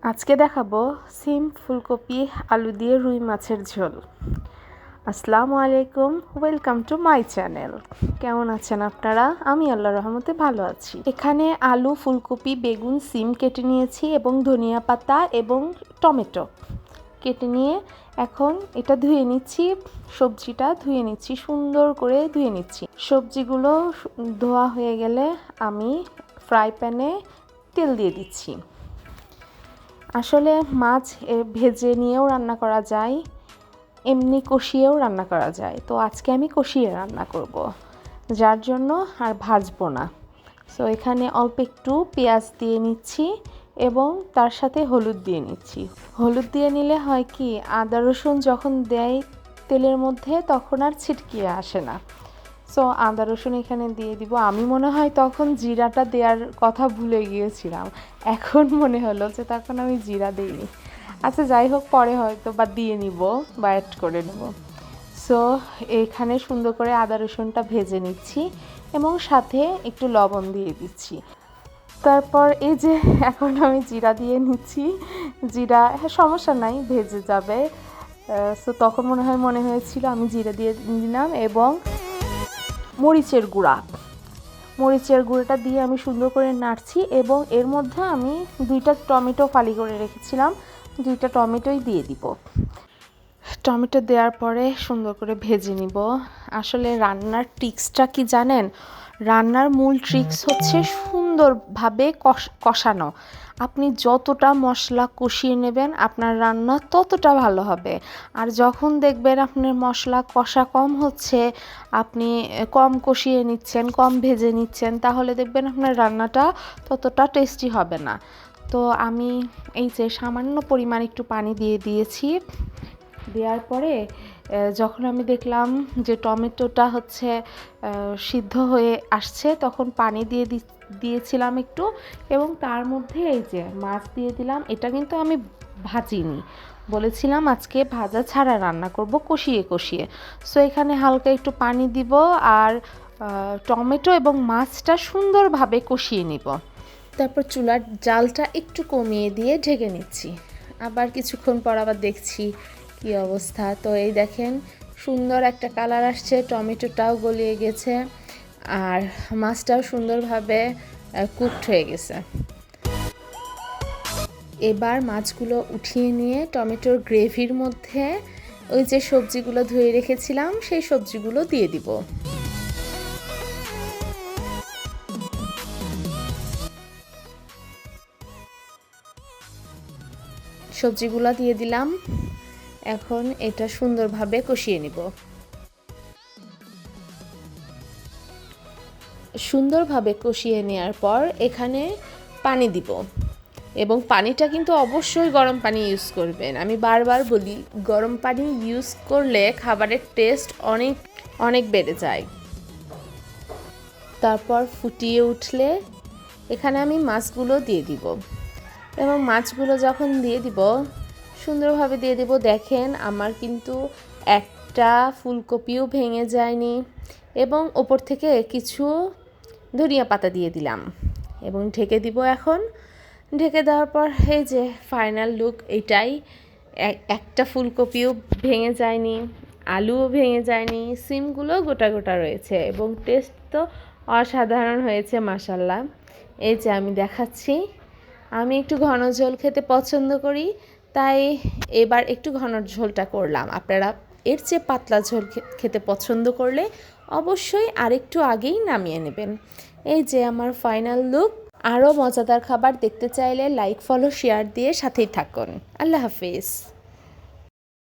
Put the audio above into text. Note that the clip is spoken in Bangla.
আজকে দেখাবো সিম ফুলকপি আলু দিয়ে রুই মাছের ঝোল। আসসালামু আলাইকুম, ওয়েলকাম টু মাই চ্যানেল। কেমন আছেন আপনারা? আমি আল্লাহর রহমতে ভালো আছি। এখানে আলু, ফুলকপি, বেগুন, সিম কেটে নিয়েছি এবং ধনিয়া পাতা এবং টমেটো কেটে নিয়ে এখন এটা ধুয়ে নিচ্ছি। সবজিটা ধুয়ে নিচ্ছি, সুন্দর করে ধুয়ে নিচ্ছি। সবজিগুলো ধোয়া হয়ে গেলে আমি ফ্রাই প্যানে তেল দিয়ে দিচ্ছি। আসলে মাছ ভেজে নিয়েও রান্না করা যায়, এমনি কষিয়েও রান্না করা যায়। তো আজকে আমি কষিয়ে রান্না করব, যার জন্য আর ভাজবো না। সো এখানে অল্প একটু পেঁয়াজ দিয়ে নিচ্ছি এবং তার সাথে হলুদ দিয়ে নিচ্ছি। হলুদ দিয়ে নিলে হয় কি, আদা রসুন যখন দেয় তেলের মধ্যে তখন আর ছিটকিয়ে আসে না। সো আদা রসুন এখানে দিয়ে দিব। আমি মনে হয় তখন জিরাটা দেওয়ার কথা ভুলে গিয়েছিলাম, এখন মনে হলো যে তখন আমি জিরা দিইনি। আচ্ছা যাই হোক, পরে হয়তো বা দিয়ে নিব বা অ্যাড করে নেব। সো এখানে সুন্দর করে আদা রসুনটা ভেজে নিচ্ছি এবং সাথে একটু লবণ দিয়ে দিচ্ছি। তারপর এই যে এখন আমি জিরা দিয়ে নিচ্ছি। জিরা সমস্যা নাই, ভেজে যাবে। সো তখন মনে হয়েছিল আমি জিরা দিয়ে দিলাম এবং মরিচের গুঁড়াটা দিয়ে আমি সুন্দর করে নাড়ছি এবং এর মধ্যে আমি 2টা টমেটো ফালি করে রেখেছিলাম, 2টা টমেটোই দিয়ে দিব। টমেটো দেওয়ার পরে সুন্দর করে ভেজে নিব। আসলে রান্নার ট্রিক্সটা কি জানেন? রান্নার মূল ট্রিক্স হচ্ছে সুন্দরভাবে কষানো। আপনি যতটা মশলা কষিয়ে নেবেন আপনার রান্না ততটা ভালো হবে। আর যখন দেখবেন আপনার মশলা কষা কম হচ্ছে, আপনি কম কষিয়ে নিচ্ছেন, কম ভেজে নিচ্ছেন, তাহলে দেখবেন আপনার রান্নাটা ততটা টেস্টি হবে না। তো আমি এই যে সামান্য পরিমাণ একটু পানি দিয়ে দিয়েছি। দেওয়ার পরে যখন আমি দেখলাম যে টমেটোটা সিদ্ধ হয়ে আসছে, তখন পানি দিয়েছিলাম একটু এবং তার মধ্যে এই যে মাছ দিয়ে দিলাম। এটা কিন্তু আমি ভাজিনি, বলেছিলাম আজকে ভাজা ছাড়া রান্না করব, কষিয়ে কষিয়ে। সো এখানে হালকা একটু পানি দিব আর টমেটো এবং মাছটা সুন্দরভাবে কষিয়ে নিব। তারপর চুলার জালটা একটু কমিয়ে দিয়ে ঢেকে নিচ্ছি। আবার কিছুক্ষণ পর আবার দেখছি কি অবস্থা। তো এই দেখেন সুন্দর একটা কালার আসছে, টমেটোটাও গলিয়ে গেছে আর মাছটাও সুন্দরভাবে কুকড হয়ে গেছে। এবার মাছগুলো উঠিয়ে নিয়ে টমেটোর গ্রেভির মধ্যে ওই যে সবজিগুলো ধুয়ে রেখেছিলাম সেই সবজিগুলো দিয়ে দিব। সবজিগুলো দিয়ে দিলাম, এখন এটা সুন্দরভাবে কষিয়ে নিব। সুন্দরভাবে কষিয়ে নেওয়ার পর এখানে পানি দিব এবং পানিটা কিন্তু অবশ্যই গরম পানি ইউজ করবেন। আমি বারবার বলি, গরম পানি ইউজ করলে খাবারের টেস্ট অনেক অনেক বেড়ে যায়। তারপর ফুটিয়ে উঠলে এখানে আমি মাছগুলো দিয়ে দিব এবং মাছগুলো যখন দিয়ে দিব সুন্দরভাবে দিয়ে দিব। দেখেন আমার কিন্তু একটা ফুলকপিও ভেঙে যায়নি এবং ওপর থেকে কিছু ধনিয়া পাতা দিয়ে দিলাম এবং ঢেকে দিব। এখন ঢেকে দেওয়ার পর এই যে ফাইনাল লুক এটাই। একটা ফুলকপিও ভেঙে যায়নি, আলুও ভেঙে যায়নি, সিমগুলো গোটা গোটা রয়েছে এবং টেস্ট তো অসাধারণ হয়েছে মাশাল্লাহ। এই যে আমি দেখাচ্ছি, আমি একটু ঘন ঝোল খেতে পছন্দ করি, তাই এবার একটু ঘন ঝোলটা করলাম। আপনারা এর চেয়ে পাতলা ঝোল খেতে পছন্দ করলে অবশ্যই আরেকটু আগেই নামিয়ে নেবেন। এই যে আমার ফাইনাল লুক। আরও মজাদার খাবার দেখতে চাইলে লাইক, ফলো, শেয়ার দিয়ে সাথেই থাকুন। আল্লাহ হাফিজ।